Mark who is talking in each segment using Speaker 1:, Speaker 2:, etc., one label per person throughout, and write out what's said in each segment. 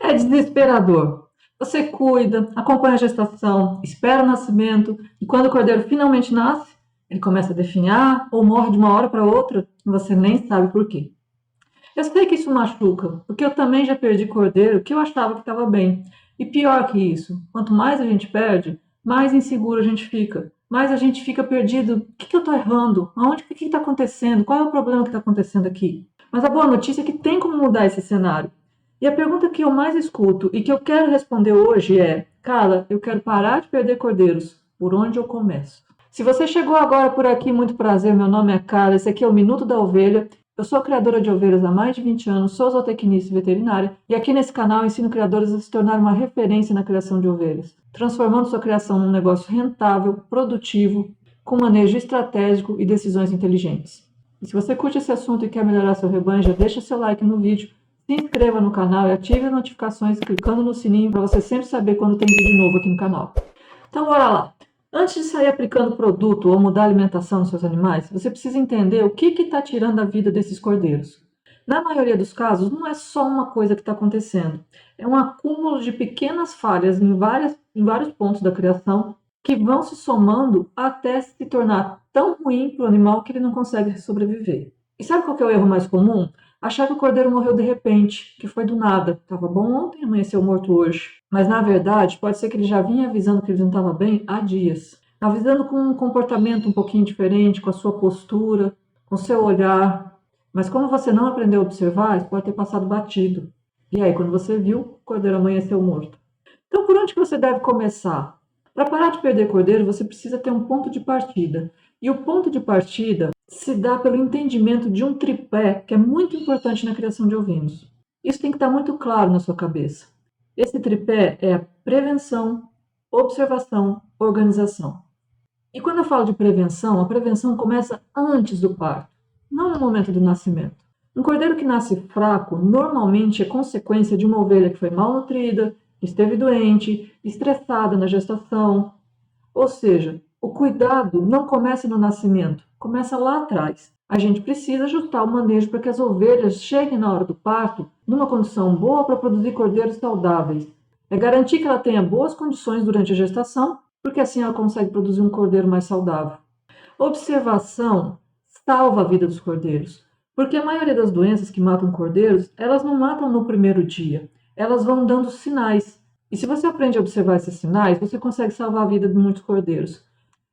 Speaker 1: É desesperador. Você cuida, acompanha a gestação, espera o nascimento, e quando o cordeiro finalmente nasce, ele começa a definhar ou morre de uma hora para outra e você nem sabe por quê. Eu sei que isso machuca, porque eu também já perdi cordeiro que eu achava que estava bem. E pior que isso, quanto mais a gente perde, mais inseguro a gente fica. Mais a gente fica perdido. O que eu estou errando? Aonde? O que está acontecendo? Qual é o problema que está acontecendo aqui? Mas a boa notícia é que tem como mudar esse cenário. E a pergunta que eu mais escuto e que eu quero responder hoje é: Carla, eu quero parar de perder cordeiros. Por onde eu começo? Se você chegou agora por aqui, muito prazer. Meu nome é Carla, esse aqui é o Minuto da Ovelha. Eu sou criadora de ovelhas há mais de 20 anos, sou zootecnista e veterinária, e aqui nesse canal ensino criadores a se tornar uma referência na criação de ovelhas, transformando sua criação num negócio rentável, produtivo, com manejo estratégico e decisões inteligentes. E se você curte esse assunto e quer melhorar seu rebanho, já deixa seu like no vídeo, se inscreva no canal e ative as notificações clicando no sininho para você sempre saber quando tem vídeo novo aqui no canal. Então bora lá! Antes de sair aplicando produto ou mudar a alimentação dos seus animais, você precisa entender o que está tirando a vida desses cordeiros. Na maioria dos casos, não é só uma coisa que está acontecendo. É um acúmulo de pequenas falhas em vários pontos da criação que vão se somando até se tornar tão ruim para o animal que ele não consegue sobreviver. E sabe qual que é o erro mais comum? Achar que o cordeiro morreu de repente, que foi do nada. Estava bom ontem, amanheceu morto hoje. Mas na verdade, pode ser que ele já vinha avisando que ele não estava bem há dias. Avisando com um comportamento um pouquinho diferente, com a sua postura, com o seu olhar. Mas como você não aprendeu a observar, isso pode ter passado batido. E aí, quando você viu, o cordeiro amanheceu morto. Então, por onde que você deve começar? Para parar de perder cordeiro, você precisa ter um ponto de partida. E o ponto de partida se dá pelo entendimento de um tripé que é muito importante na criação de ovinos. Isso tem que estar muito claro na sua cabeça. Esse tripé é a prevenção, observação, organização. E quando eu falo de prevenção, a prevenção começa antes do parto, não no momento do nascimento. Um cordeiro que nasce fraco normalmente é consequência de uma ovelha que foi mal nutrida, esteve doente, estressada na gestação. Ou seja, o cuidado não começa no nascimento, começa lá atrás. A gente precisa ajustar o manejo para que as ovelhas cheguem na hora do parto numa condição boa para produzir cordeiros saudáveis. É garantir que ela tenha boas condições durante a gestação, porque assim ela consegue produzir um cordeiro mais saudável. Observação salva a vida dos cordeiros, porque a maioria das doenças que matam cordeiros, elas não matam no primeiro dia, elas vão dando sinais. E se você aprende a observar esses sinais, você consegue salvar a vida de muitos cordeiros.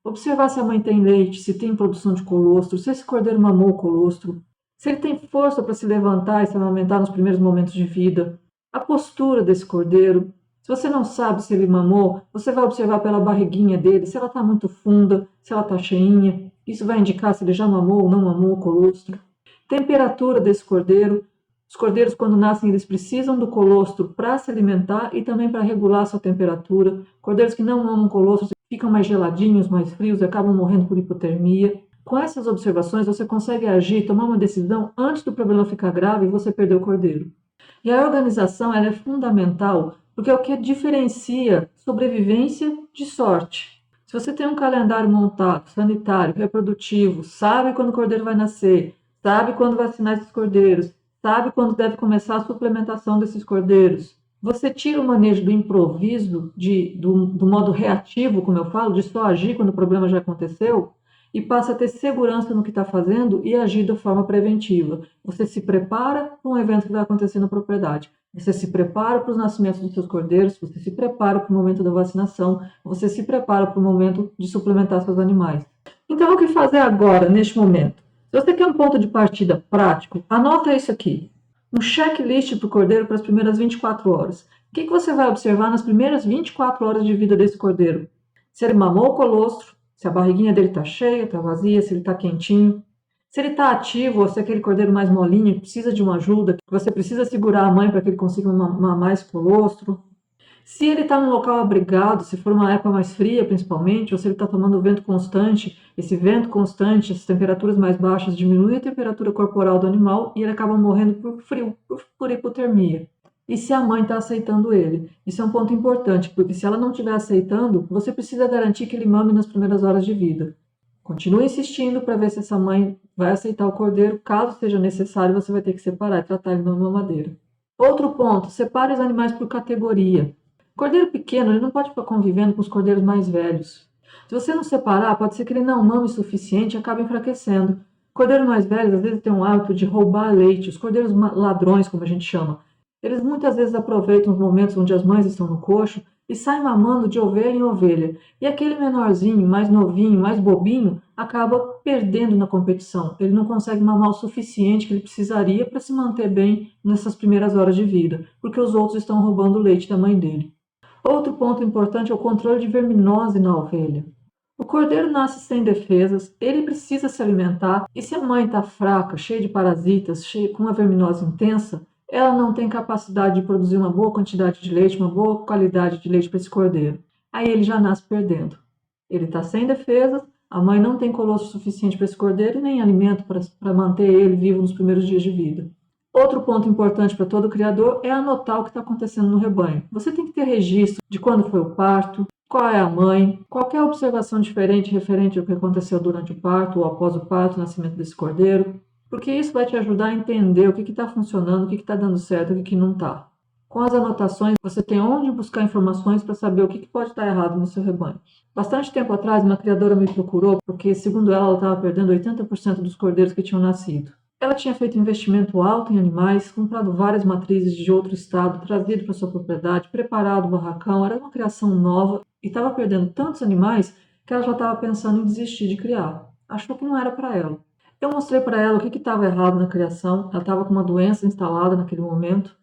Speaker 1: Observar se a mãe tem leite, se tem produção de colostro, se esse cordeiro mamou o colostro, se ele tem força para se levantar e se amamentar nos primeiros momentos de vida, a postura desse cordeiro. Se você não sabe se ele mamou, você vai observar pela barriguinha dele, se ela está muito funda, se ela está cheinha. Isso vai indicar se ele já mamou ou não mamou o colostro. Temperatura desse cordeiro. Os cordeiros, quando nascem, eles precisam do colostro para se alimentar e também para regular a sua temperatura. Cordeiros que não mamam colostro ficam mais geladinhos, mais frios e acabam morrendo por hipotermia. Com essas observações, você consegue agir, tomar uma decisão antes do problema ficar grave e você perder o cordeiro. E a organização ela é fundamental, porque é o que diferencia sobrevivência de sorte. Se você tem um calendário montado, sanitário, reprodutivo, sabe quando o cordeiro vai nascer, sabe quando vacinar esses cordeiros, sabe quando deve começar a suplementação desses cordeiros, você tira o manejo do improviso, do modo reativo, como eu falo, de só agir quando o problema já aconteceu, e passa a ter segurança no que está fazendo e agir de forma preventiva. Você se prepara para um evento que vai acontecer na propriedade. Você se prepara para os nascimentos dos seus cordeiros, você se prepara para o momento da vacinação, você se prepara para o momento de suplementar seus animais. Então, o que fazer agora, neste momento? Se você quer um ponto de partida prático, anota isso aqui. Um checklist para o cordeiro para as primeiras 24 horas. O que você vai observar nas primeiras 24 horas de vida desse cordeiro? Se ele mamou o colostro, se a barriguinha dele está cheia, está vazia, se ele está quentinho. Se ele está ativo, ou se é aquele cordeiro mais molinho, que precisa de uma ajuda, que você precisa segurar a mãe para que ele consiga mamar esse colostro. Se ele está num local abrigado, se for uma época mais fria principalmente, ou se ele está tomando vento constante, esse vento constante, as temperaturas mais baixas diminuem a temperatura corporal do animal e ele acaba morrendo por frio, por hipotermia. E se a mãe está aceitando ele. Isso é um ponto importante, porque se ela não estiver aceitando, você precisa garantir que ele mame nas primeiras horas de vida. Continue insistindo para ver se essa mãe vai aceitar o cordeiro. Caso seja necessário, você vai ter que separar e tratar ele numa mamadeira. Outro ponto, separe os animais por categoria. Cordeiro pequeno, ele não pode ficar convivendo com os cordeiros mais velhos. Se você não separar, pode ser que ele não mame o suficiente e acabe enfraquecendo. Cordeiros mais velhos, às vezes, têm um hábito de roubar leite. Os cordeiros ladrões, como a gente chama. Eles muitas vezes aproveitam os momentos onde as mães estão no coxo e saem mamando de ovelha em ovelha. E aquele menorzinho, mais novinho, mais bobinho, acaba perdendo na competição. Ele não consegue mamar o suficiente que ele precisaria para se manter bem nessas primeiras horas de vida, porque os outros estão roubando o leite da mãe dele. Outro ponto importante é o controle de verminose na ovelha. O cordeiro nasce sem defesas, ele precisa se alimentar, e se a mãe está fraca, cheia de parasitas, com uma verminose intensa, ela não tem capacidade de produzir uma boa quantidade de leite, uma boa qualidade de leite para esse cordeiro. Aí ele já nasce perdendo. Ele está sem defesas, a mãe não tem colosso suficiente para esse cordeiro e nem alimento para manter ele vivo nos primeiros dias de vida. Outro ponto importante para todo criador é anotar o que está acontecendo no rebanho. Você tem que ter registro de quando foi o parto, qual é a mãe, qualquer observação diferente referente ao que aconteceu durante o parto ou após o parto, o nascimento desse cordeiro, porque isso vai te ajudar a entender o que está funcionando, o que está dando certo e o que não está. Com as anotações, você tem onde buscar informações para saber o que pode estar errado no seu rebanho. Bastante tempo atrás, uma criadora me procurou porque, segundo ela estava perdendo 80% dos cordeiros que tinham nascido. Ela tinha feito investimento alto em animais, comprado várias matrizes de outro estado, trazido para sua propriedade, preparado o barracão, era uma criação nova e estava perdendo tantos animais que ela já estava pensando em desistir de criar. Achou que não era para ela. Eu mostrei para ela o que estava errado na criação, ela estava com uma doença instalada naquele momento.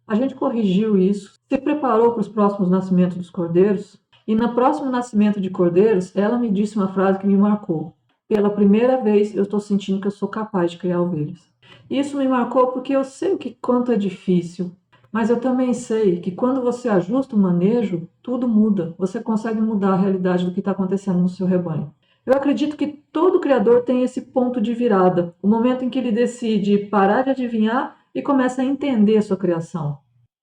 Speaker 1: A gente corrigiu isso, se preparou para os próximos nascimentos dos cordeiros, e no próximo nascimento de cordeiros, ela me disse uma frase que me marcou. Pela primeira vez, eu estou sentindo que eu sou capaz de criar ovelhas. Isso me marcou porque eu sei quanto é difícil, mas eu também sei que quando você ajusta o manejo, tudo muda. Você consegue mudar a realidade do que está acontecendo no seu rebanho. Eu acredito que todo criador tem esse ponto de virada, o momento em que ele decide parar de adivinhar e começa a entender a sua criação.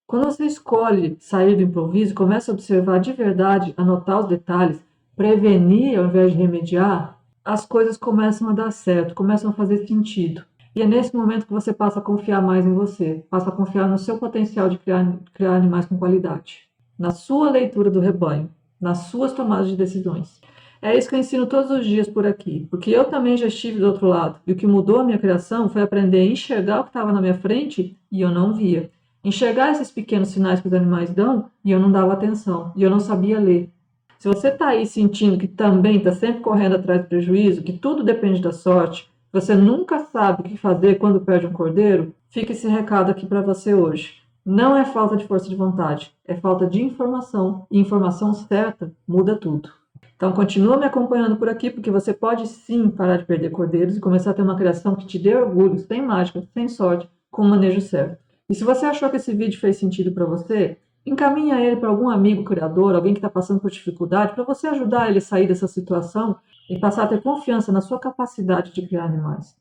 Speaker 1: Quando você escolhe sair do improviso e começa a observar de verdade, anotar os detalhes, prevenir ao invés de remediar, as coisas começam a dar certo, começam a fazer sentido. E é nesse momento que você passa a confiar mais em você, passa a confiar no seu potencial de criar animais com qualidade, na sua leitura do rebanho, nas suas tomadas de decisões. É isso que eu ensino todos os dias por aqui, porque eu também já estive do outro lado. E o que mudou a minha criação foi aprender a enxergar o que estava na minha frente e eu não via. Enxergar esses pequenos sinais que os animais dão e eu não dava atenção, e eu não sabia ler. Se você está aí sentindo que também está sempre correndo atrás do prejuízo, que tudo depende da sorte, você nunca sabe o que fazer quando perde um cordeiro, fica esse recado aqui para você hoje. Não é falta de força de vontade, é falta de informação, e informação certa muda tudo. Então, continua me acompanhando por aqui, porque você pode sim parar de perder cordeiros e começar a ter uma criação que te dê orgulho, sem mágica, sem sorte, com o manejo certo. E se você achou que esse vídeo fez sentido para você, encaminha ele para algum amigo criador, alguém que está passando por dificuldade, para você ajudar ele a sair dessa situação e passar a ter confiança na sua capacidade de criar animais.